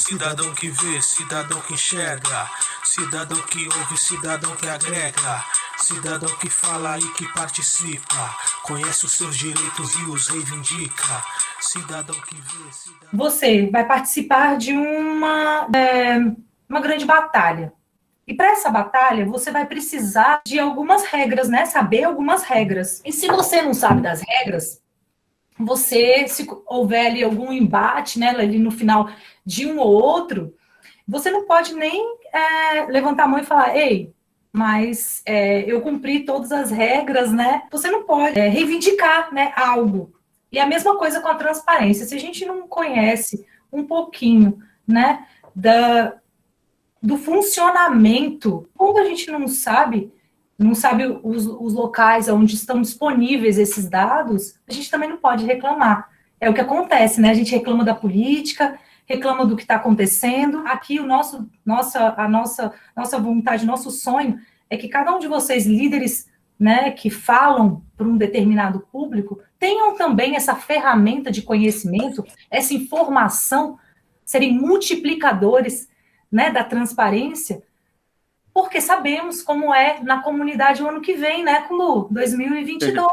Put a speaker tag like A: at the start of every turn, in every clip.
A: Cidadão que vê, cidadão que enxerga, cidadão que ouve, cidadão que agrega, cidadão que fala e que participa, conhece os seus direitos e os reivindica. Cidadão que vê, cidadão...
B: Você vai participar de uma grande batalha. E para essa batalha, você vai precisar de algumas regras, né? Saber algumas regras. E se você não sabe das regras, você, se houver ali algum embate, né, ali no final de um ou outro, você não pode nem levantar a mão e falar, ei, mas eu cumpri todas as regras, né? Você não pode reivindicar, né, algo. E a mesma coisa com a transparência. Se a gente não conhece um pouquinho, né, do funcionamento, quando a gente não sabe os locais onde estão disponíveis esses dados, a gente também não pode reclamar. É o que acontece, né? A gente reclama da política, reclama do que está acontecendo. Aqui a nossa vontade, nosso sonho é que cada um de vocês, líderes, né, que falam para um determinado público, tenham também essa ferramenta de conhecimento, essa informação, serem multiplicadores, né, da transparência, porque sabemos como é na comunidade o ano que vem, né, Clu? 2022,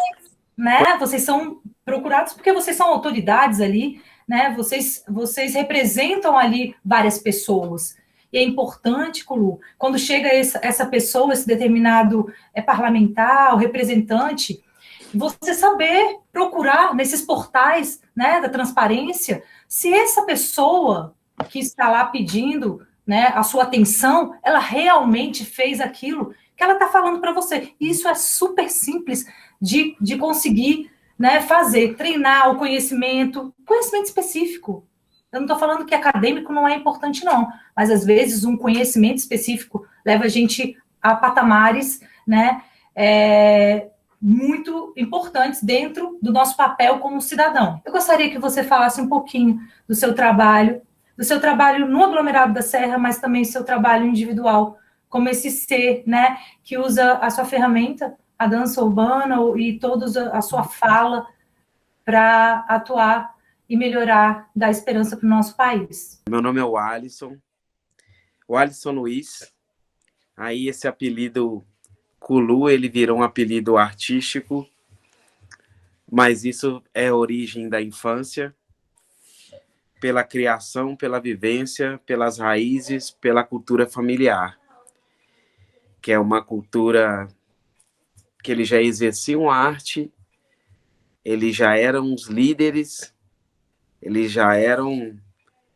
B: né? Vocês são procurados porque vocês são autoridades ali, né? Vocês representam ali várias pessoas. E é importante, Clu, quando chega essa pessoa, esse determinado parlamentar, o representante, você saber procurar nesses portais, né, da transparência, se essa pessoa que está lá pedindo, né, a sua atenção, ela realmente fez aquilo que ela está falando para você. E isso é super simples de conseguir, né, fazer, treinar o conhecimento específico. Eu não estou falando que acadêmico não é importante, não, mas às vezes um conhecimento específico leva a gente a patamares, né, muito importantes dentro do nosso papel como cidadão. Eu gostaria que você falasse um pouquinho do seu trabalho no aglomerado da Serra, mas também seu trabalho individual, como esse ser, né, que usa a sua ferramenta, a dança urbana e toda a sua fala para atuar e melhorar, dar esperança para o nosso país.
C: Meu nome é o Alisson Luiz. Aí esse apelido Kulu, ele virou um apelido artístico, mas isso é origem da infância, pela criação, pela vivência, pelas raízes, pela cultura familiar, que é uma cultura que eles já exerciam arte, eles já eram os líderes, eles já eram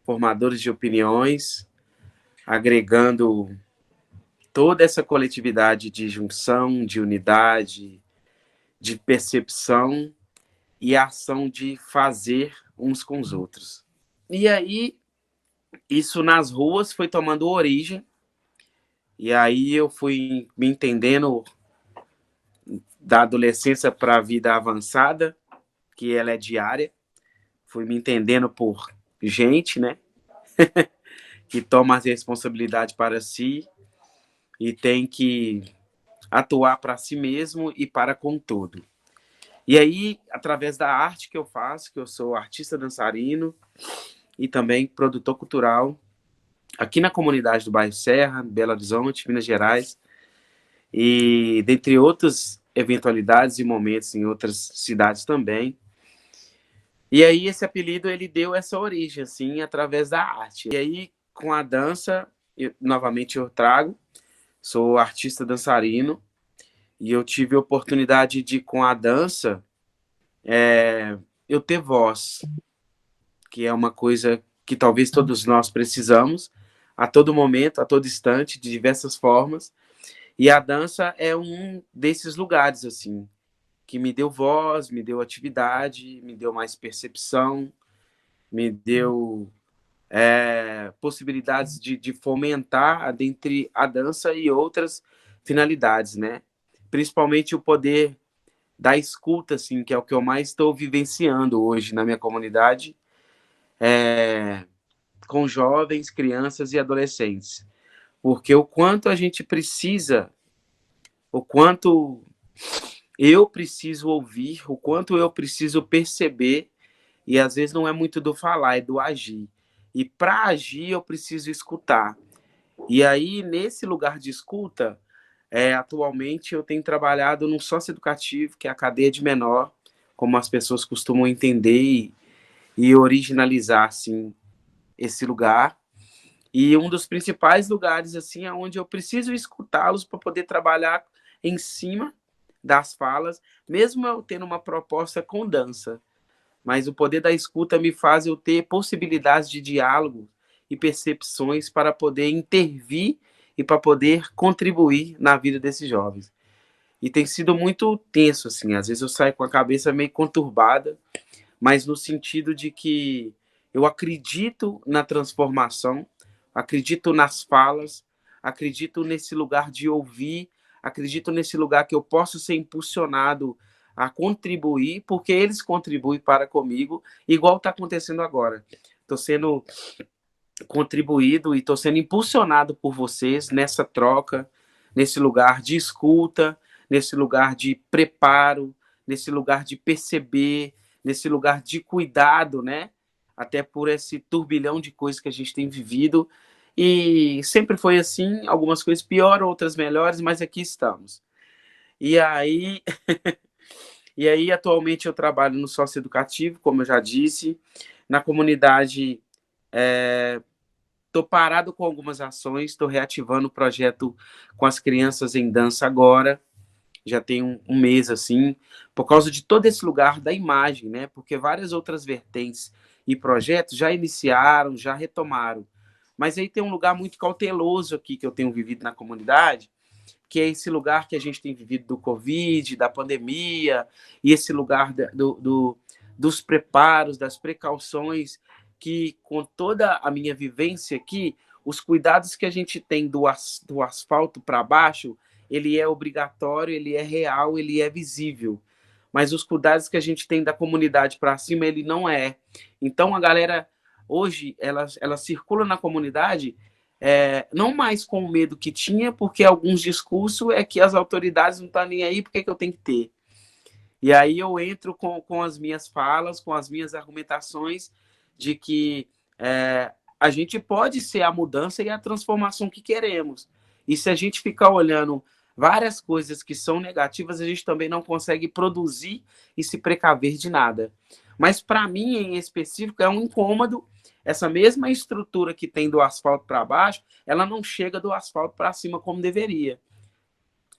C: formadores de opiniões, agregando toda essa coletividade de junção, de unidade, de percepção e ação de fazer uns com os outros. E aí, isso nas ruas foi tomando origem, e aí eu fui me entendendo da adolescência para a vida avançada, que ela é diária, fui me entendendo por gente, né, que toma as responsabilidades para si e tem que atuar para si mesmo e para com todo. E aí, através da arte que eu faço, que eu sou artista dançarino e também produtor cultural, aqui na comunidade do bairro Serra, Belo Horizonte, Minas Gerais, e dentre outras eventualidades e momentos em outras cidades também. E aí esse apelido, ele deu essa origem, assim, através da arte. E aí, com a dança, novamente eu trago, sou artista dançarino, e eu tive a oportunidade de, com a dança, eu ter voz, que é uma coisa que talvez todos nós precisamos, a todo momento, a todo instante, de diversas formas, e a dança é um desses lugares, assim, que me deu voz, me deu atividade, me deu mais percepção, me deu possibilidades de fomentar dentre a dança e outras finalidades, né? Principalmente o poder da escuta, assim, que é o que eu mais estou vivenciando hoje na minha comunidade, com jovens, crianças e adolescentes. Porque o quanto a gente precisa, o quanto eu preciso ouvir, o quanto eu preciso perceber, e às vezes não é muito do falar, é do agir. E para agir, eu preciso escutar. E aí, nesse lugar de escuta, atualmente eu tenho trabalhado num socioeducativo, que é a cadeia de menor, como as pessoas costumam entender e originalizar, assim, esse lugar. E um dos principais lugares, assim, é onde eu preciso escutá-los para poder trabalhar em cima das falas, mesmo eu tendo uma proposta com dança. Mas o poder da escuta me faz eu ter possibilidades de diálogo e percepções para poder intervir e para poder contribuir na vida desses jovens. E tem sido muito tenso, assim, às vezes eu saio com a cabeça meio conturbada, mas no sentido de que eu acredito na transformação, acredito nas falas, acredito nesse lugar de ouvir, acredito nesse lugar que eu posso ser impulsionado a contribuir, porque eles contribuem para comigo, igual está acontecendo agora. Estou sendo contribuído e estou sendo impulsionado por vocês nessa troca, nesse lugar de escuta, nesse lugar de preparo, nesse lugar de perceber, nesse lugar de cuidado, né? Até por esse turbilhão de coisas que a gente tem vivido. E sempre foi assim, algumas coisas pior, outras melhores, mas aqui estamos. E aí, atualmente eu trabalho no socioeducativo, como eu já disse, na comunidade. Estou parado com algumas ações, estou reativando o projeto com as crianças em dança agora, já tem um mês assim, por causa de todo esse lugar da imagem, né? Porque várias outras vertentes e projetos já iniciaram, já retomaram. Mas aí tem um lugar muito cauteloso aqui que eu tenho vivido na comunidade, que é esse lugar que a gente tem vivido do Covid, da pandemia, e esse lugar dos preparos, das precauções, que com toda a minha vivência aqui, os cuidados que a gente tem do asfalto para baixo, ele é obrigatório, ele é real, ele é visível. Mas os cuidados que a gente tem da comunidade para cima, ele não é. Então, a galera, hoje, ela circula na comunidade, não mais com o medo que tinha, porque alguns discursos é que as autoridades não estão nem aí, por que eu tenho que ter? E aí eu entro com as minhas falas, com as minhas argumentações, de que a gente pode ser a mudança e a transformação que queremos. E se a gente ficar olhando várias coisas que são negativas, a gente também não consegue produzir e se precaver de nada. Mas para mim, em específico, é um incômodo. Essa mesma estrutura que tem do asfalto para baixo, ela não chega do asfalto para cima como deveria.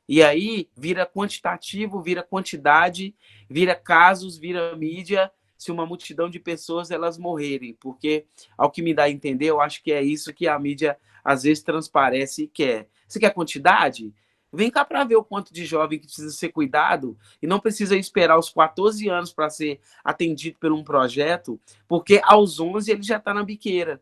C: E aí vira quantitativo, vira quantidade, vira casos, vira mídia, se uma multidão de pessoas elas morrerem. Porque, ao que me dá a entender, eu acho que é isso que a mídia às vezes transparece e quer. Você quer quantidade? Vem cá para ver o quanto de jovem que precisa ser cuidado e não precisa esperar os 14 anos para ser atendido por um projeto, porque aos 11 ele já está na biqueira.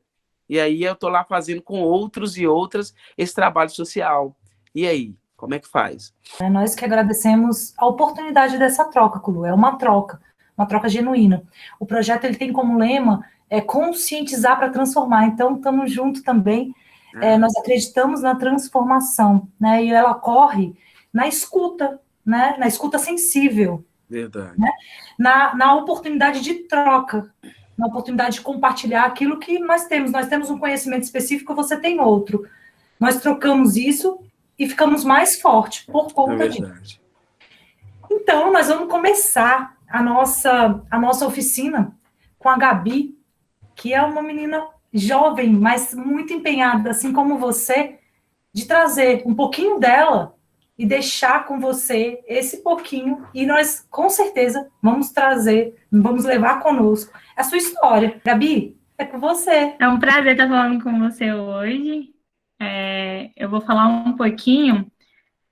C: E aí eu estou lá fazendo com outros e outras esse trabalho social. E aí, como é que faz?
B: Nós que agradecemos a oportunidade dessa troca, Culu. É uma troca genuína. O projeto ele tem como lema conscientizar para transformar. Então, estamos juntos também. Nós acreditamos na transformação, né? E ela ocorre na escuta, né? Na escuta sensível.
C: Verdade.
B: Né? Na oportunidade de troca, na oportunidade de compartilhar aquilo que nós temos. Nós temos um conhecimento específico, você tem outro. Nós trocamos isso e ficamos mais fortes por conta disso. Então, nós vamos começar a nossa oficina com a Gabi, que é uma menina jovem, mas muito empenhada, assim como você, de trazer um pouquinho dela e deixar com você esse pouquinho, e nós, com certeza, vamos levar conosco a sua história. Gabi, é com você.
D: É um prazer estar falando com você hoje. Eu vou falar um pouquinho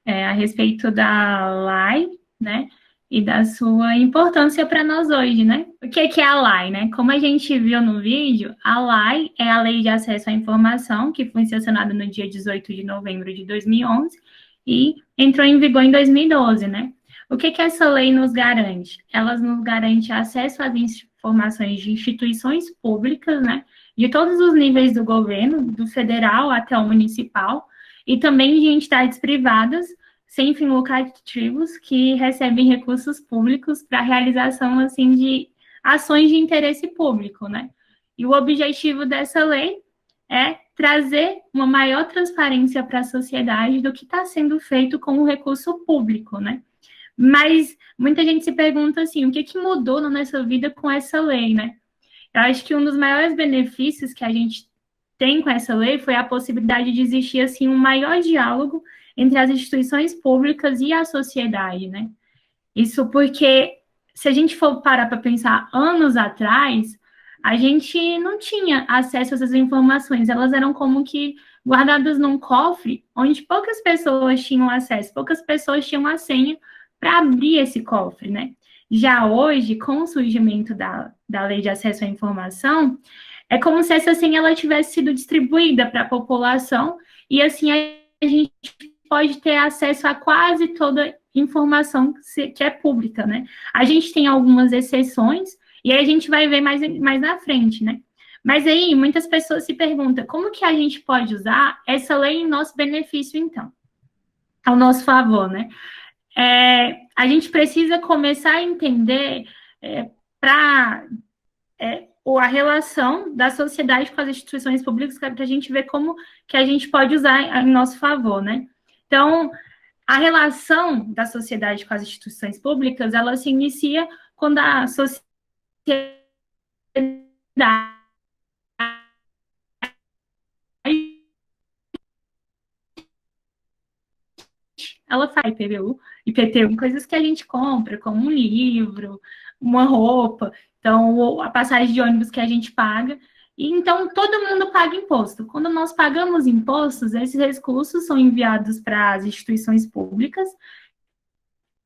D: a respeito da LAI, né? E da sua importância para nós hoje, né? O que é a LAI, né? Como a gente viu no vídeo, a LAI é a Lei de Acesso à Informação, que foi sancionada no dia 18 de novembro de 2011 e entrou em vigor em 2012, né? O que essa lei nos garante? Ela nos garante acesso às informações de instituições públicas, né? De todos os níveis do governo, do federal até o municipal, e também de entidades privadas, sem fins lucrativos, que recebem recursos públicos para a realização, assim, de ações de interesse público, né? E o objetivo dessa lei é trazer uma maior transparência para a sociedade do que está sendo feito com o recurso público, né? Mas muita gente se pergunta assim, o que mudou na nossa vida com essa lei, né? Eu acho que um dos maiores benefícios que a gente tem com essa lei foi a possibilidade de existir, assim, um maior diálogo entre as instituições públicas e a sociedade, né? Isso porque, se a gente for parar para pensar anos atrás, a gente não tinha acesso a essas informações, elas eram como que guardadas num cofre, onde poucas pessoas tinham acesso, poucas pessoas tinham a senha para abrir esse cofre, né? Já hoje, com o surgimento da Lei de Acesso à Informação, é como se essa senha ela tivesse sido distribuída para a população, e assim a gente pode ter acesso a quase toda informação que é pública, né? A gente tem algumas exceções, e aí a gente vai ver mais na frente, né? Mas aí, muitas pessoas se perguntam, como que a gente pode usar essa lei em nosso benefício, então? Ao nosso favor, né? A gente precisa começar a entender a relação da sociedade com as instituições públicas para a gente ver como que a gente pode usar em nosso favor, né? Então, a relação da sociedade com as instituições públicas, ela se inicia quando a sociedade ela faz IPVU, IPTU, coisas que a gente compra, como um livro, uma roupa, então a passagem de ônibus que a gente paga, e então todo mundo paga imposto. Quando nós pagamos impostos, esses recursos são enviados para as instituições públicas,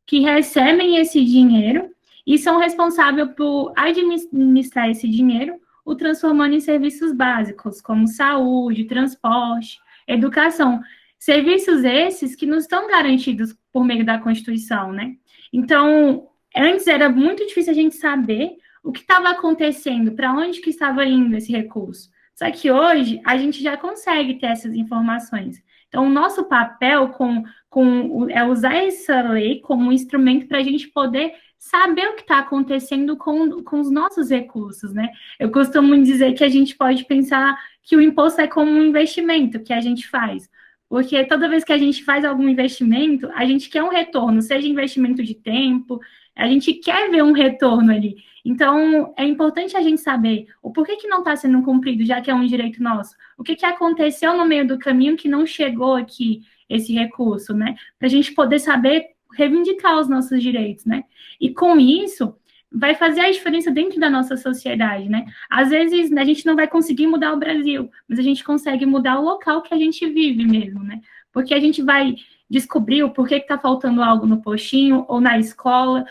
D: que recebem esse dinheiro e são responsáveis por administrar esse dinheiro, o transformando em serviços básicos, como saúde, transporte, educação. Serviços esses que não estão garantidos por meio da Constituição, né? Então, antes era muito difícil a gente saber o que estava acontecendo, para onde que estava indo esse recurso. Só que hoje a gente já consegue ter essas informações. Então, o nosso papel é usar essa lei como um instrumento para a gente poder saber o que está acontecendo com os nossos recursos, né? Eu costumo dizer que a gente pode pensar que o imposto é como um investimento que a gente faz. Porque toda vez que a gente faz algum investimento, a gente quer um retorno, seja investimento de tempo, a gente quer ver um retorno ali. Então, é importante a gente saber o porquê que não está sendo cumprido, já que é um direito nosso. O que aconteceu no meio do caminho que não chegou aqui, esse recurso, né? Para a gente poder saber reivindicar os nossos direitos, né? E com isso, vai fazer a diferença dentro da nossa sociedade, né? Às vezes, a gente não vai conseguir mudar o Brasil, mas a gente consegue mudar o local que a gente vive mesmo, né? Porque a gente vai descobrir o porquê que está faltando algo no postinho ou na escola,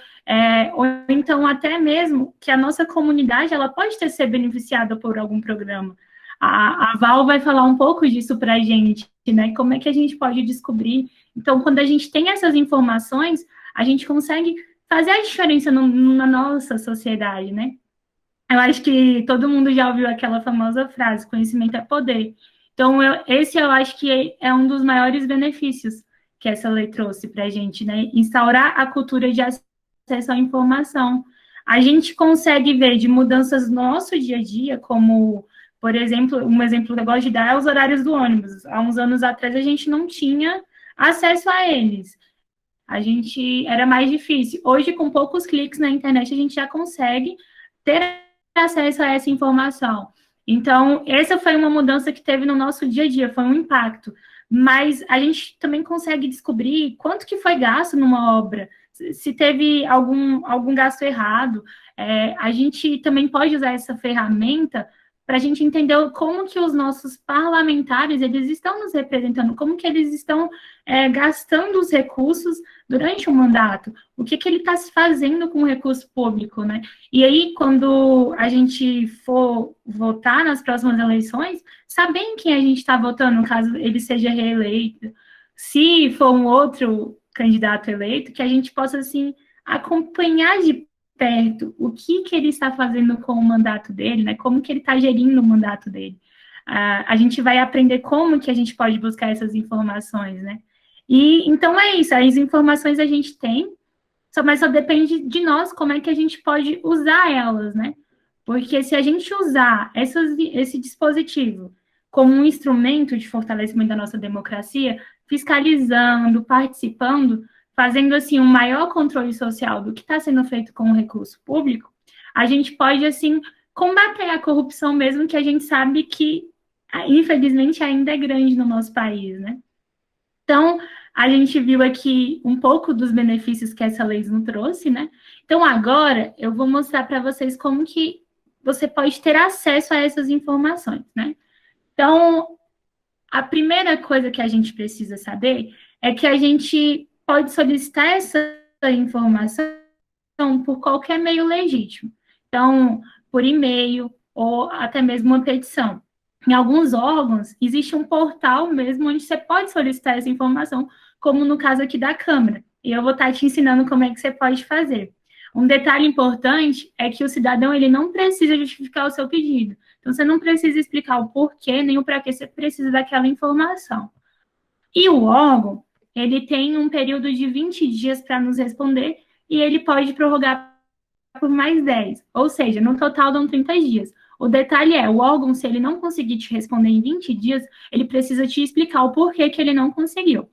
D: ou então até mesmo que a nossa comunidade ela pode ter ser beneficiada por algum programa. A Val vai falar um pouco disso para a gente, né? Como é que a gente pode descobrir? Então, quando a gente tem essas informações, a gente consegue fazer a diferença na nossa sociedade, né? Eu acho que todo mundo já ouviu aquela famosa frase, conhecimento é poder. Então, esse eu acho que é um dos maiores benefícios que essa lei trouxe para a gente, né? Instaurar a cultura de acesso à informação. A gente consegue ver de mudanças no nosso dia a dia, como, por exemplo, um exemplo que eu gosto de dar é os horários do ônibus. Há uns anos atrás, a gente não tinha acesso a eles. A gente era mais difícil. Hoje, com poucos cliques na internet, a gente já consegue ter acesso a essa informação. Então, essa foi uma mudança que teve no nosso dia a dia, foi um impacto. Mas a gente também consegue descobrir quanto que foi gasto numa obra, se teve algum gasto errado. A gente também pode usar essa ferramenta para a gente entender como que os nossos parlamentares, eles estão nos representando, como que eles estão gastando os recursos durante o mandato, o que ele está fazendo com o recurso público, né? E aí, quando a gente for votar nas próximas eleições, saber em quem a gente está votando, caso ele seja reeleito, se for um outro candidato eleito, que a gente possa, assim, acompanhar de perto o que ele está fazendo com o mandato dele, né? Como que ele está gerindo o mandato dele. A gente vai aprender como que a gente pode buscar essas informações, né? E então é isso, as informações a gente tem, mas só depende de nós como é que a gente pode usar elas, né? Porque se a gente usar esse dispositivo como um instrumento de fortalecimento da nossa democracia, fiscalizando, participando, fazendo assim um maior controle social do que está sendo feito com o recurso público, a gente pode assim combater a corrupção mesmo, que a gente sabe que infelizmente ainda é grande no nosso país, né? Então, a gente viu aqui um pouco dos benefícios que essa lei nos trouxe, né? Então, agora eu vou mostrar para vocês como que você pode ter acesso a essas informações, né? Então, a primeira coisa que a gente precisa saber é que a gente pode solicitar essa informação por qualquer meio legítimo. Então, por e-mail ou até mesmo uma petição. Em alguns órgãos, existe um portal mesmo onde você pode solicitar essa informação, como no caso aqui da Câmara. E eu vou estar te ensinando como é que você pode fazer. Um detalhe importante é que o cidadão ele não precisa justificar o seu pedido. Então, você não precisa explicar o porquê, nem o para que você precisa daquela informação. E o órgão, ele tem um período de 20 dias para nos responder e ele pode prorrogar por mais 10. Ou seja, no total dão 30 dias. O detalhe é, o órgão, se ele não conseguir te responder em 20 dias, ele precisa te explicar o porquê que ele não conseguiu.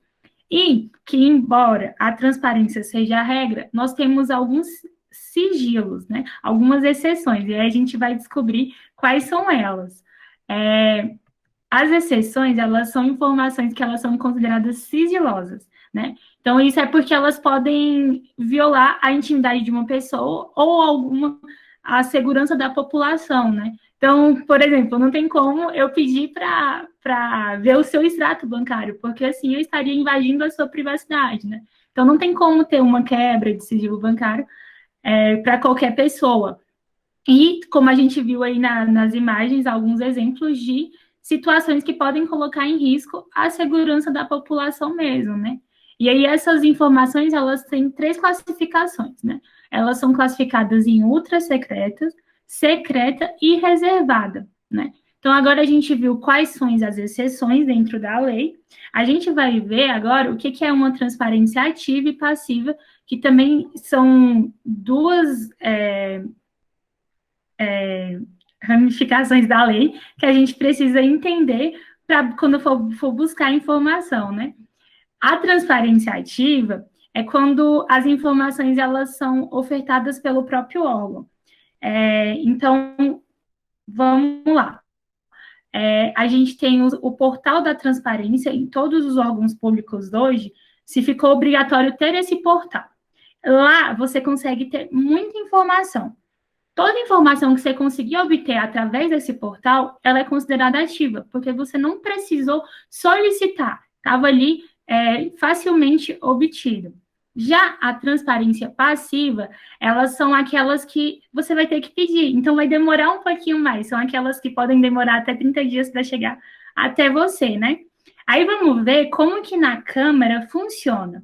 D: E que, embora a transparência seja a regra, nós temos alguns sigilos, né? Algumas exceções, e aí a gente vai descobrir quais são elas. As exceções, elas são informações que elas são consideradas sigilosas, né? Então, isso é porque elas podem violar a intimidade de uma pessoa ou a segurança da população, né? Então, por exemplo, não tem como eu pedir para ver o seu extrato bancário, porque assim eu estaria invadindo a sua privacidade, né? Então, não tem como ter uma quebra de sigilo bancário para qualquer pessoa. E, como a gente viu aí nas imagens, alguns exemplos de situações que podem colocar em risco a segurança da população mesmo, né? E aí essas informações, elas têm 3 classificações, né? Elas são classificadas em ultra secretas, secreta e reservada, né? Então, agora a gente viu quais são as exceções dentro da lei. A gente vai ver agora o que é uma transparência ativa e passiva, que também são duas ramificações da lei que a gente precisa entender para quando for buscar informação, né? A transparência ativa é quando as informações elas são ofertadas pelo próprio órgão. Então, vamos lá. A gente tem o portal da transparência em todos os órgãos públicos hoje, se ficou obrigatório ter esse portal. Lá você consegue ter muita informação. Toda informação que você conseguir obter através desse portal, ela é considerada ativa, porque você não precisou solicitar, estava ali facilmente obtido. Já a transparência passiva, elas são aquelas que você vai ter que pedir, então vai demorar um pouquinho mais, são aquelas que podem demorar até 30 dias para chegar até você, né? Aí vamos ver como que na Câmara funciona.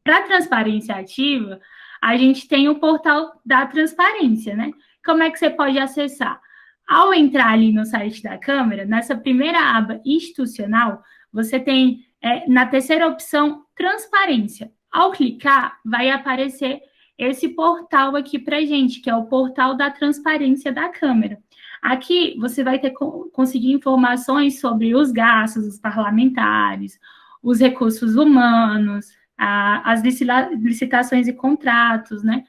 D: Para a transparência ativa, a gente tem o portal da transparência, né? Como é que você pode acessar? Ao entrar ali no site da Câmara, nessa primeira aba institucional, você tem na terceira opção transparência. Ao clicar, vai aparecer esse portal aqui para gente, que é o portal da transparência da Câmara. Aqui você vai conseguir informações sobre os gastos dos parlamentares, os recursos humanos, as licitações e contratos, né?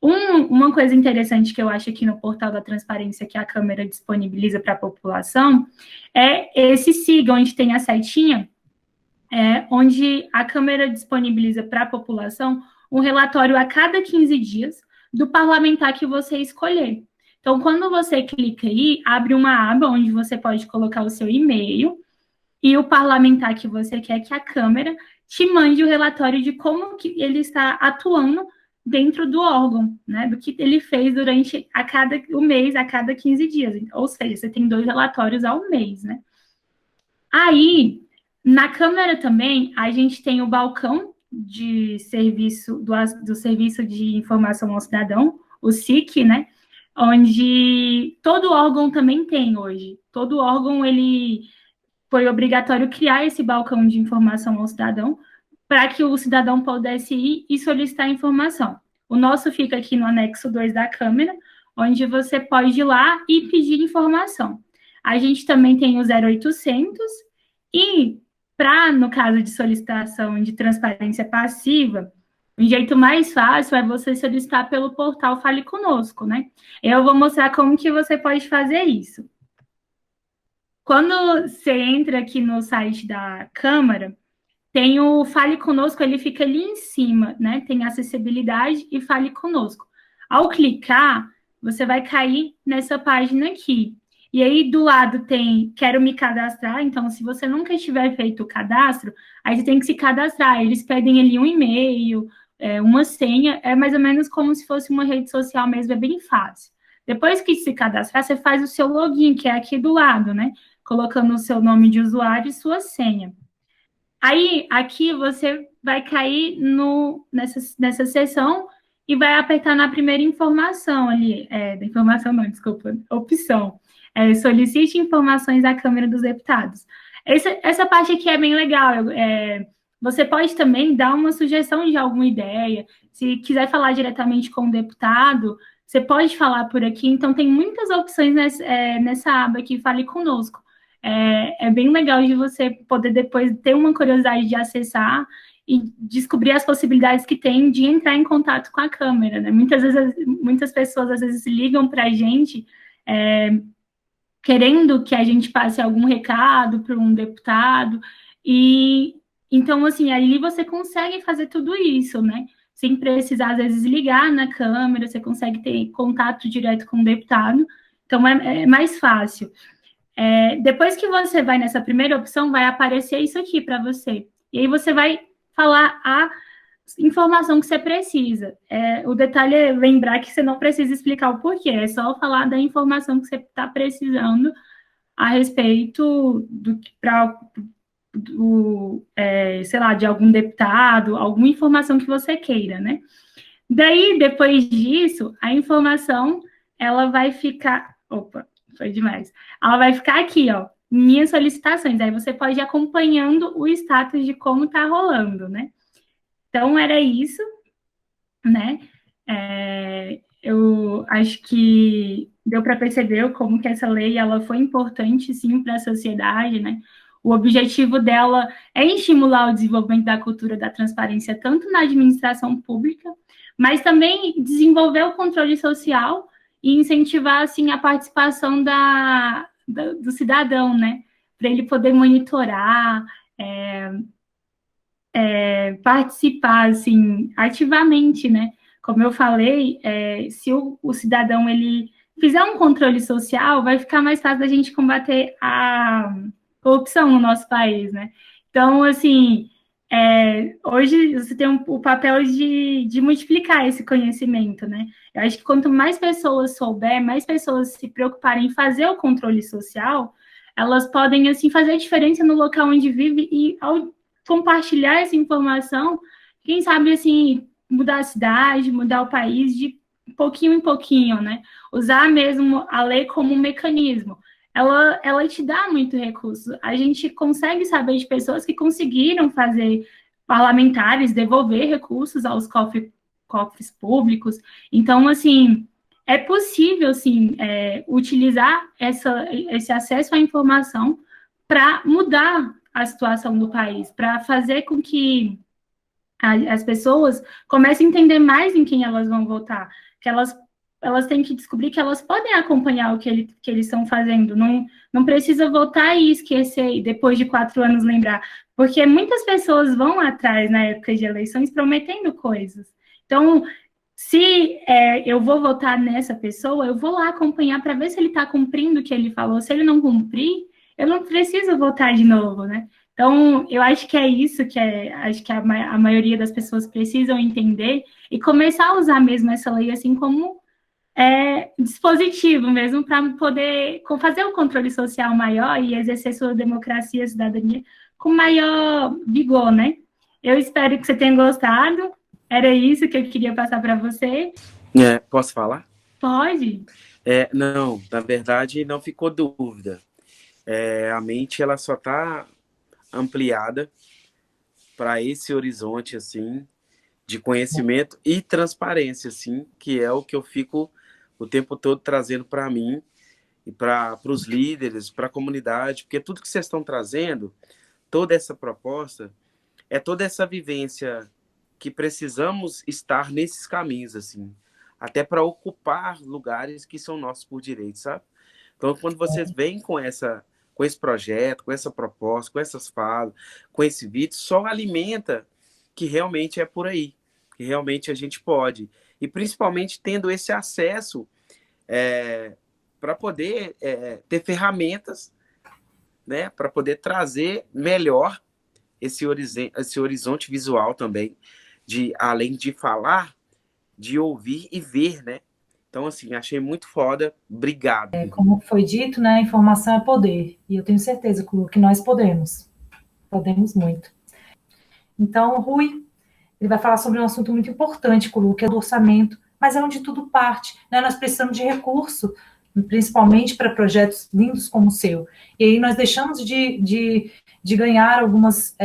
D: Uma coisa interessante que eu acho aqui no portal da transparência que a Câmara disponibiliza para a população é esse SIGA, onde tem a setinha, onde a Câmara disponibiliza para a população um relatório a cada 15 dias do parlamentar que você escolher. Então, quando você clica aí, abre uma aba onde você pode colocar o seu e-mail e o parlamentar que você quer que a Câmara te mande o relatório de como que ele está atuando dentro do órgão, né? Do que ele fez durante o mês, a cada 15 dias. Ou seja, você tem 2 relatórios ao mês, né? Aí, na Câmara também, a gente tem o balcão de serviço, do Serviço de Informação ao Cidadão, o SIC, né? Onde todo órgão também tem hoje. Todo órgão, ele foi obrigatório criar esse balcão de informação ao cidadão para que o cidadão pudesse ir e solicitar informação. O nosso fica aqui no anexo 2 da Câmara, onde você pode ir lá e pedir informação. A gente também tem o 0800 e, no caso de solicitação de transparência passiva, o jeito mais fácil é você solicitar pelo portal Fale Conosco, né? Eu vou mostrar como que você pode fazer isso. Quando você entra aqui no site da Câmara, tem o Fale Conosco, ele fica ali em cima, né? Tem acessibilidade e Fale Conosco. Ao clicar, você vai cair nessa página aqui. E aí, do lado tem Quero me cadastrar. Então, se você nunca tiver feito o cadastro, aí você tem que se cadastrar. Eles pedem ali um e-mail, uma senha. É mais ou menos como se fosse uma rede social mesmo, é bem fácil. Depois que se cadastrar, você faz o seu login, que é aqui do lado, né? Colocando o seu nome de usuário e sua senha. Aí, aqui você vai cair nessa seção e vai apertar na primeira informação ali, da informação não, desculpa, opção. Solicite informações à Câmara dos Deputados. Essa parte aqui é bem legal. Você pode também dar uma sugestão de alguma ideia. Se quiser falar diretamente com o deputado, você pode falar por aqui. Então, tem muitas opções nessa aba aqui, Fale Conosco. É bem legal de você poder depois ter uma curiosidade de acessar e descobrir as possibilidades que tem de entrar em contato com a Câmara, né? Muitas pessoas, às vezes, ligam para a gente querendo que a gente passe algum recado para um deputado, e então, assim, ali você consegue fazer tudo isso, né? Sem precisar, às vezes, ligar na Câmara, você consegue ter contato direto com o deputado, então é mais fácil. Depois que você vai nessa primeira opção, vai aparecer isso aqui para você. E aí você vai falar a informação que você precisa. O detalhe é lembrar que você não precisa explicar o porquê, é só falar da informação que você está precisando a respeito sei lá, de algum deputado, alguma informação que você queira, né? Daí, depois disso, a informação, ela vai ficar... Opa, foi demais. Ela vai ficar aqui, ó, minhas solicitações. Aí você pode ir acompanhando o status de como está rolando, né? Então, era isso, né? Eu acho que deu para perceber como que essa lei ela foi importante, sim, para a sociedade, né? O objetivo dela é estimular o desenvolvimento da cultura da transparência, tanto na administração pública, mas também desenvolver o controle social e incentivar, assim, a participação do cidadão, né? Para ele poder monitorar, participar, assim, ativamente, né? Como eu falei, se o cidadão, ele fizer um controle social, vai ficar mais fácil da gente combater a corrupção no nosso país, né? Então, assim, hoje você tem o papel de multiplicar esse conhecimento, né? Eu acho que quanto mais pessoas souber, mais pessoas se preocuparem em fazer o controle social, elas podem, assim, fazer a diferença no local onde vive e, ao compartilhar essa informação, quem sabe, assim, mudar a cidade, mudar o país de pouquinho em pouquinho, né? Usar mesmo a lei como um mecanismo. Ela te dá muito recurso. A gente consegue saber de pessoas que conseguiram fazer parlamentares devolver recursos aos cofres públicos. Então, assim, é possível, sim, utilizar esse acesso à informação para mudar a situação do país, para fazer com que as pessoas comecem a entender mais em quem elas vão votar, que elas têm que descobrir que elas podem acompanhar o que eles estão fazendo, não precisa votar e esquecer, e depois de 4 anos lembrar, porque muitas pessoas vão atrás na época de eleições prometendo coisas. Então, se eu vou votar nessa pessoa, eu vou lá acompanhar para ver se ele está cumprindo o que ele falou. Se ele não cumprir, eu não preciso votar de novo, né? Então, eu acho que é isso que acho que a maioria das pessoas precisam entender e começar a usar mesmo essa lei assim como dispositivo mesmo para poder fazer um controle social maior e exercer sua democracia e cidadania com maior vigor, né? Eu espero que você tenha gostado. Era isso que eu queria passar para você.
C: Posso falar?
D: Pode.
C: Não, na verdade, não ficou dúvida. A mente ela só está ampliada para esse horizonte assim de conhecimento e transparência, assim, que é o que eu fico o tempo todo trazendo para mim e para os líderes, para a comunidade, porque tudo que vocês estão trazendo, toda essa proposta, é toda essa vivência que precisamos estar nesses caminhos, assim, até para ocupar lugares que são nossos por direito, sabe? Então, quando vocês vêm com esse projeto, com essa proposta, com essas falas, com esse vídeo, só alimenta que realmente é por aí, que realmente a gente pode. E principalmente tendo esse acesso para poder ter ferramentas, né, para poder trazer melhor esse horizonte visual também, de além de falar, de ouvir e ver, né? Então, assim, achei muito foda. Obrigado.
B: Como foi dito, né, a informação é poder. E eu tenho certeza, Clu, que nós podemos. Podemos muito. Então, o Rui, ele vai falar sobre um assunto muito importante, Clu, que é do orçamento, mas é onde tudo parte, né? Nós precisamos de recurso, principalmente para projetos lindos como o seu. E aí nós deixamos de ganhar alguns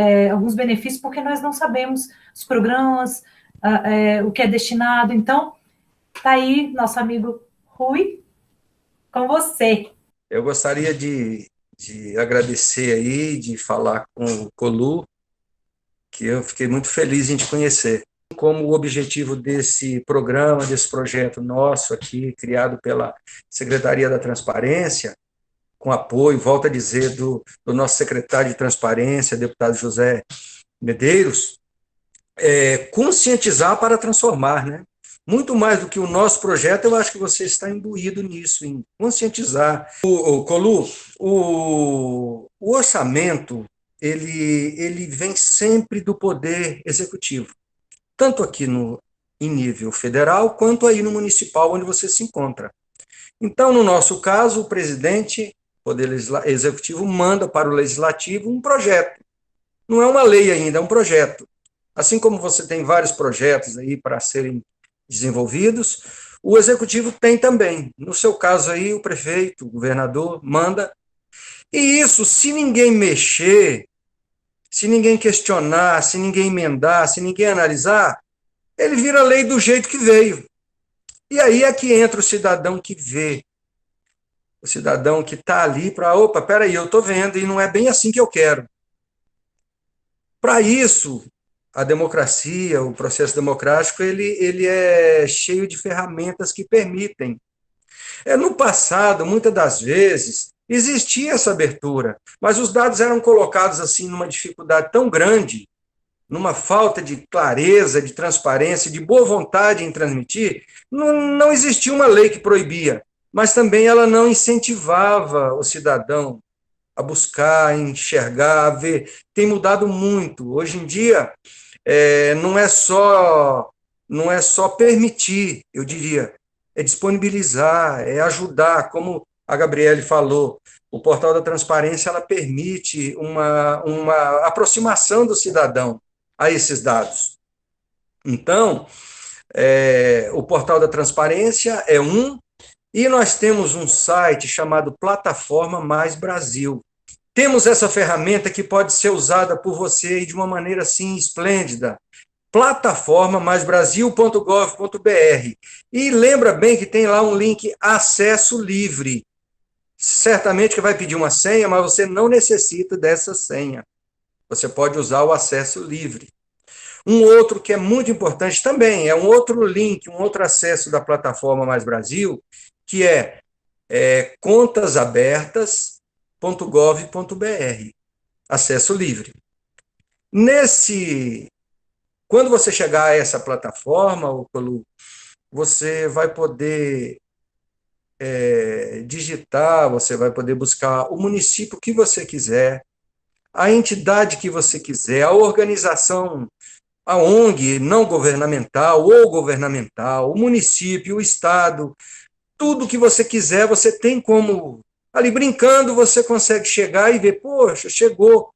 B: benefícios porque nós não sabemos os programas, o que é destinado. Então, tá aí nosso amigo Rui, com você.
E: Eu gostaria de agradecer aí, de falar com o Colu, que eu fiquei muito feliz em te conhecer. Como o objetivo desse programa, desse projeto nosso aqui, criado pela Secretaria da Transparência, com apoio, volto a dizer, do nosso secretário de Transparência, deputado José Medeiros, conscientizar para transformar, né? Muito mais do que o nosso projeto, eu acho que você está imbuído nisso, em conscientizar. Colu, o orçamento, ele vem sempre do poder executivo, tanto aqui em nível federal, quanto aí no municipal, onde você se encontra. Então, no nosso caso, o presidente, poder executivo, manda para o legislativo um projeto. Não é uma lei ainda, é um projeto. Assim como você tem vários projetos aí para serem desenvolvidos, o executivo tem também. No seu caso aí, o prefeito, o governador, manda. E isso, se ninguém mexer, se ninguém questionar, se ninguém emendar, se ninguém analisar, ele vira lei do jeito que veio. E aí é que entra o cidadão que vê, o cidadão que está ali para, opa, peraí, eu estou vendo e não é bem assim que eu quero. Para isso, a democracia, o processo democrático, ele é cheio de ferramentas que permitem. No passado, muitas das vezes, existia essa abertura, mas os dados eram colocados assim numa dificuldade tão grande, numa falta de clareza, de transparência, de boa vontade em transmitir, não existia uma lei que proibia, mas também ela não incentivava o cidadão a buscar, a enxergar, a ver. Tem mudado muito. Hoje em dia, não é só permitir, eu diria, é disponibilizar, é ajudar, como a Gabriele falou, o portal da transparência ela permite uma aproximação do cidadão a esses dados. Então, o portal da transparência é e nós temos um site chamado Plataforma Mais Brasil. Temos essa ferramenta que pode ser usada por você de uma maneira assim esplêndida. plataformamaisbrasil.gov.br. E lembra bem que tem lá um link acesso livre. Certamente que vai pedir uma senha, mas você não necessita dessa senha. Você pode usar o acesso livre. Um outro que é muito importante também, é um outro link, um outro acesso da Plataforma Mais Brasil, que é contasabertas.gov.br. Acesso livre. Quando você chegar a essa plataforma, você vai poder digitar, você vai poder buscar o município que você quiser, a entidade que você quiser, a organização, a ONG não governamental ou governamental, o município, o estado, tudo que você quiser, você tem como, ali brincando, você consegue chegar e ver, poxa, chegou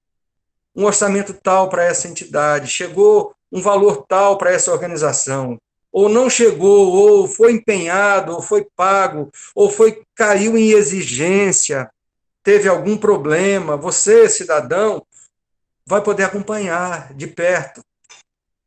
E: um orçamento tal para essa entidade, chegou um valor tal para essa organização, ou não chegou, ou foi empenhado, ou foi pago, ou caiu em exigência, teve algum problema, você, cidadão, vai poder acompanhar de perto.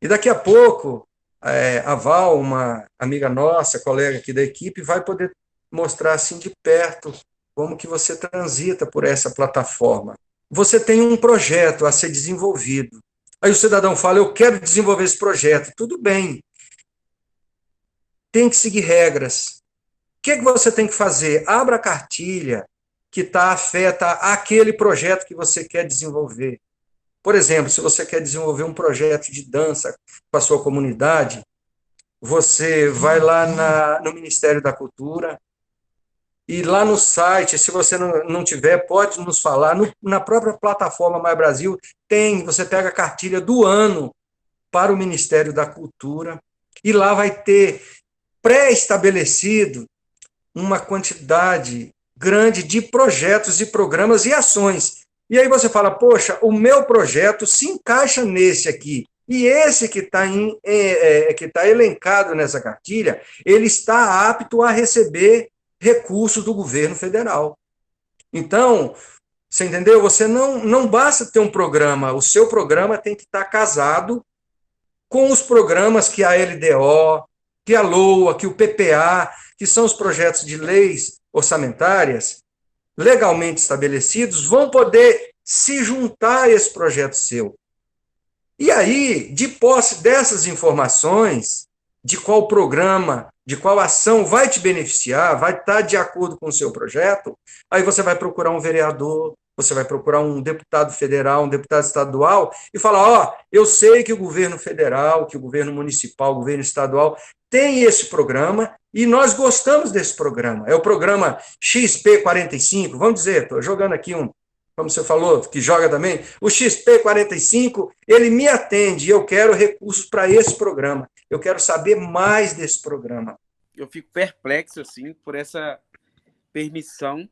E: E daqui a pouco, a Val, uma amiga nossa, colega aqui da equipe, vai poder mostrar assim de perto como que você transita por essa plataforma. Você tem um projeto a ser desenvolvido. Aí o cidadão fala, eu quero desenvolver esse projeto. Tudo bem. Tem que seguir regras. O que você tem que fazer? Abra a cartilha que afeta aquele projeto que você quer desenvolver. Por exemplo, se você quer desenvolver um projeto de dança com a sua comunidade, você vai lá no Ministério da Cultura e lá no site, se você não tiver, pode nos falar. Na própria plataforma Mais Brasil, você pega a cartilha do ano para o Ministério da Cultura e lá vai ter pré-estabelecido uma quantidade grande de projetos e programas e ações. E aí você fala, poxa, o meu projeto se encaixa nesse aqui. E esse que está elencado nessa cartilha, ele está apto a receber recursos do governo federal. Então, você entendeu? Você não basta ter um programa, o seu programa tem que estar casado com os programas que a LDO, que a LOA, que o PPA, que são os projetos de leis orçamentárias legalmente estabelecidos, vão poder se juntar a esse projeto seu. E aí, de posse dessas informações, de qual programa, de qual ação vai te beneficiar, vai estar de acordo com o seu projeto, aí você vai procurar um vereador, você vai procurar um deputado federal, um deputado estadual, e falar, ó, eu sei que o governo federal, que o governo municipal, o governo estadual tem esse programa, e nós gostamos desse programa. É o programa XP45, vamos dizer, estou jogando aqui como você falou, que joga também, o XP45, ele me atende, e eu quero recursos para esse programa. Eu quero saber mais desse programa.
C: Eu fico perplexo, assim, por essa permissão,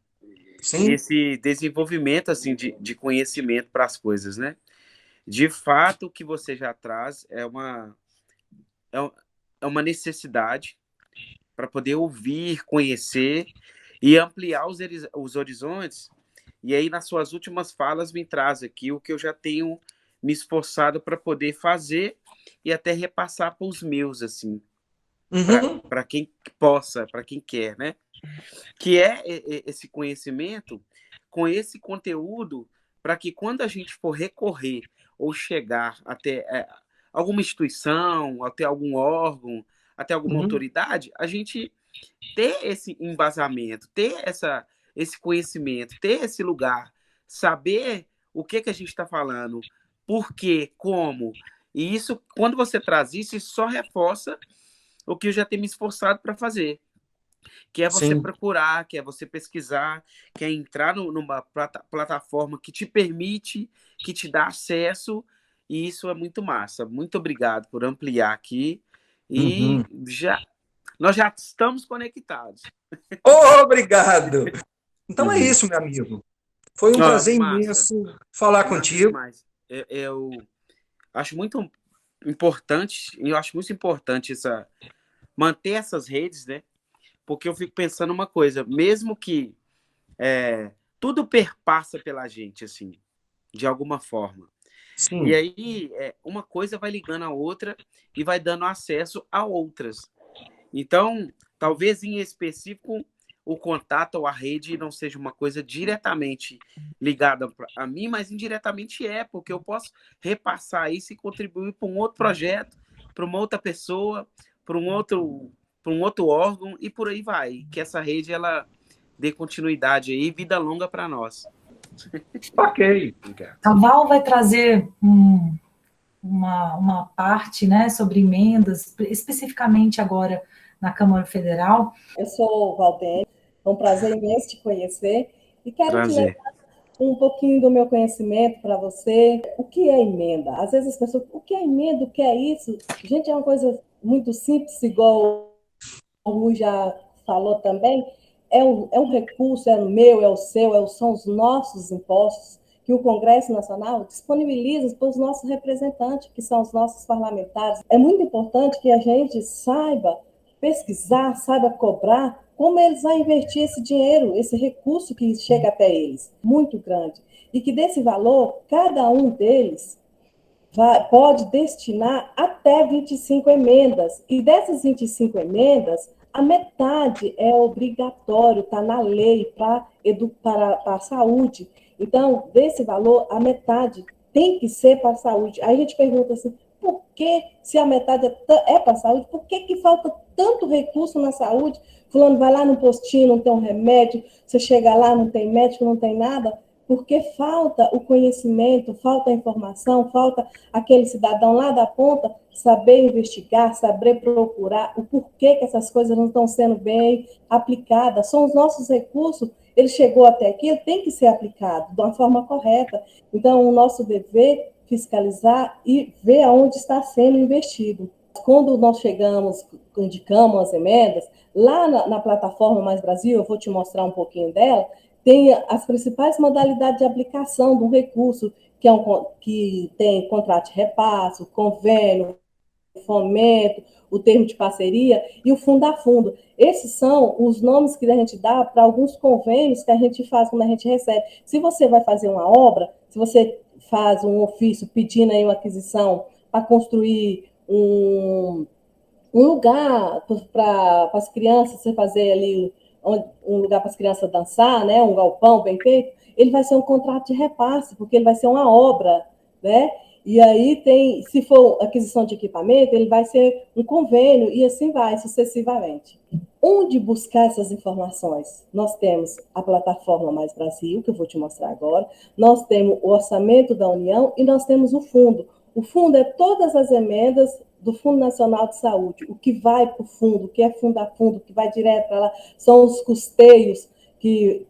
E: Sim.
C: esse desenvolvimento, assim, de conhecimento para as coisas, né? De fato, o que você já traz é uma necessidade para poder ouvir, conhecer e ampliar os horizontes. E aí, nas suas últimas falas, me traz aqui o que eu já tenho me esforçado para poder fazer e até repassar para os meus, assim, para quem possa, para quem quer, né? Que é esse conhecimento com esse conteúdo para que quando a gente for recorrer ou chegar até alguma instituição, até algum órgão, até alguma autoridade, a gente ter esse embasamento, ter esse conhecimento, ter esse lugar, saber o que a gente está falando, por quê, como. E isso, quando você traz isso, isso só reforça o que eu já tenho me esforçado para fazer. Que é você procurar, que é você pesquisar, que é entrar numa plataforma que te permite, que te dá acesso, e isso é muito massa. Muito obrigado por ampliar aqui. E nós já estamos conectados.
E: Obrigado! Então é isso, meu amigo. Foi um prazer imenso falar contigo.
C: Eu acho muito importante, manter essas redes, né? Porque eu fico pensando uma coisa, mesmo que tudo perpassa pela gente, assim, de alguma forma.
E: Sim.
C: E aí, uma coisa vai ligando a outra e vai dando acesso a outras. Então, talvez em específico, o contato ou a rede não seja uma coisa diretamente ligada a mim, mas indiretamente porque eu posso repassar isso e contribuir para um outro projeto, para uma outra pessoa, para um outro órgão e por aí vai. Que essa rede ela dê continuidade aí, vida longa para nós.
E: Ok.
B: A Val vai trazer uma parte, né, sobre emendas, especificamente agora na Câmara Federal.
F: Eu sou Valdete, é um prazer imenso te conhecer e quero te levar um pouquinho do meu conhecimento para você. O que é emenda? Às vezes as pessoas, o que é emenda? O que é isso? Gente, é uma coisa muito simples, igual o Lu já falou também. É um recurso, é o meu, é o seu, são os nossos impostos que o Congresso Nacional disponibiliza para os nossos representantes, que são os nossos parlamentares. É muito importante que a gente saiba pesquisar, saiba cobrar como eles vão investir esse dinheiro, esse recurso que chega até eles, muito grande. E que desse valor, cada um deles pode destinar até 25 emendas. E dessas 25 emendas, a metade é obrigatório, está na lei para a saúde. Então, desse valor, a metade tem que ser para a saúde. Aí a gente pergunta assim, por que, se a metade é para a saúde, por que falta tanto recurso na saúde? Fulano vai lá no postinho, não tem um remédio, você chega lá, não tem médico, não tem nada, porque falta o conhecimento, falta a informação, falta aquele cidadão lá da ponta saber investigar, saber procurar o porquê que essas coisas não estão sendo bem aplicadas. São os nossos recursos, ele chegou até aqui, ele tem que ser aplicado de uma forma correta. Então, o nosso dever fiscalizar e ver aonde está sendo investido. Quando nós chegamos, indicamos as emendas, lá na plataforma Mais Brasil, eu vou te mostrar um pouquinho dela, tem as principais modalidades de aplicação do recurso, que tem contrato de repasse, convênio, fomento, o termo de parceria e o fundo a fundo. Esses são os nomes que a gente dá para alguns convênios que a gente faz quando a gente recebe. Se você vai fazer uma obra, se você faz um ofício pedindo aí uma aquisição para construir um lugar para as crianças, você fazer ali um lugar para as crianças dançar, né, um galpão bem feito, ele vai ser um contrato de repasse, porque ele vai ser uma obra, né? E aí se for aquisição de equipamento, ele vai ser um convênio e assim vai, sucessivamente. Onde buscar essas informações? Nós temos a plataforma Mais Brasil, que eu vou te mostrar agora, nós temos o orçamento da União e nós temos o fundo. O fundo é todas as emendas do Fundo Nacional de Saúde. O que vai para o fundo, o que é fundo a fundo, o que vai direto para lá, são os custeios, que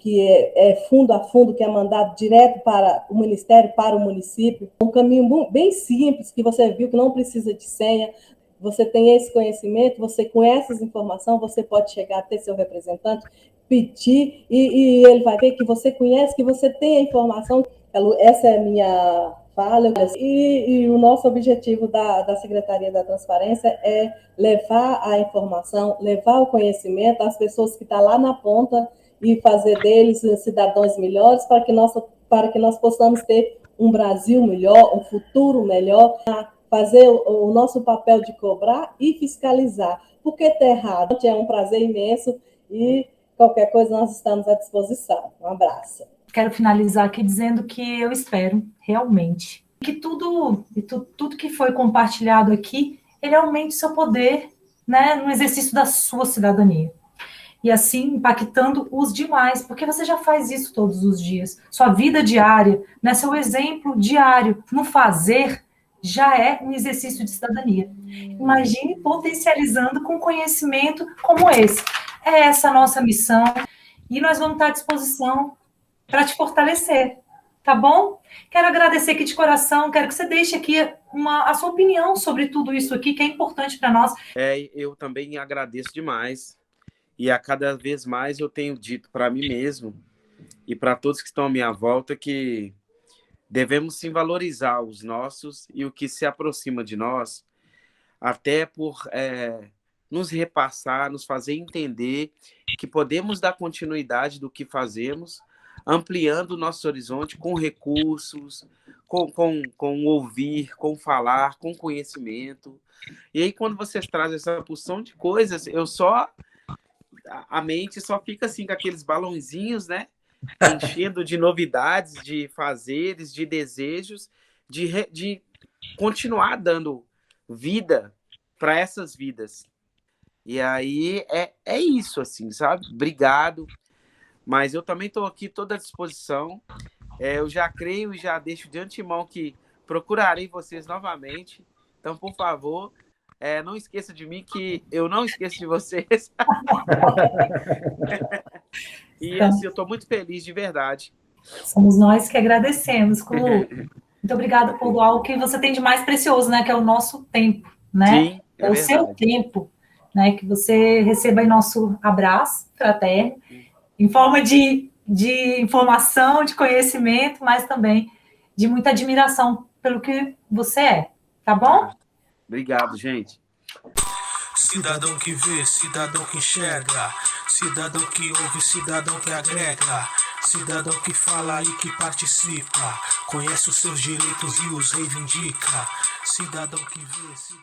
F: é fundo a fundo, que é mandado direto para o Ministério, para o município. Um caminho bem simples, que você viu que não precisa de senha. Você tem esse conhecimento, você conhece essa informação, você pode chegar até seu representante, pedir, e ele vai ver que você conhece, que você tem a informação. Essa é a minha fala. E o nosso objetivo da Secretaria da Transparência é levar a informação, levar o conhecimento às pessoas que estão lá na ponta e fazer deles cidadãos melhores para que nós possamos ter um Brasil melhor, um futuro melhor, fazer o nosso papel de cobrar e fiscalizar. Porque está errado. É um prazer imenso e qualquer coisa nós estamos à disposição. Um abraço.
B: Quero finalizar aqui dizendo que eu espero, realmente, que tudo que foi compartilhado aqui, ele aumente seu poder, né, no exercício da sua cidadania. E assim, impactando os demais, porque você já faz isso todos os dias. Sua vida diária, né, seu exemplo diário no fazer, já é um exercício de cidadania. Imagine potencializando com conhecimento como esse. É essa a nossa missão, e nós vamos estar à disposição para te fortalecer, tá bom? Quero agradecer aqui de coração, quero que você deixe aqui a sua opinião sobre tudo isso aqui, que é importante para nós.
C: Eu também agradeço demais, e a cada vez mais eu tenho dito para mim mesmo e para todos que estão à minha volta que devemos sim valorizar os nossos e o que se aproxima de nós, até por nos repassar, nos fazer entender que podemos dar continuidade do que fazemos, ampliando o nosso horizonte com recursos, com ouvir, com falar, com conhecimento. E aí, quando vocês trazem essa porção de coisas, a mente só fica assim com aqueles balãozinhos, né? Enchendo de novidades, de fazeres, de desejos, de continuar dando vida para essas vidas. E aí é isso, assim, sabe? Obrigado. Mas eu também estou aqui toda à disposição. Eu já creio e já deixo de antemão que procurarei vocês novamente. Então, por favor, não esqueça de mim, que eu não esqueço de vocês. E assim, eu estou muito feliz, de verdade.
B: Somos nós que agradecemos, Clu. Muito obrigada por doar o que você tem de mais precioso, né? Que é o nosso tempo, né?
C: Sim,
B: é o seu tempo, né? Que você receba aí nosso abraço fraterno, em forma de informação, de conhecimento, mas também de muita admiração pelo que você é, tá bom?
C: Obrigado, gente.
A: Cidadão que vê, cidadão que enxerga, cidadão que ouve, cidadão que agrega, cidadão que fala e que participa, conhece os seus direitos e os reivindica, cidadão que vê.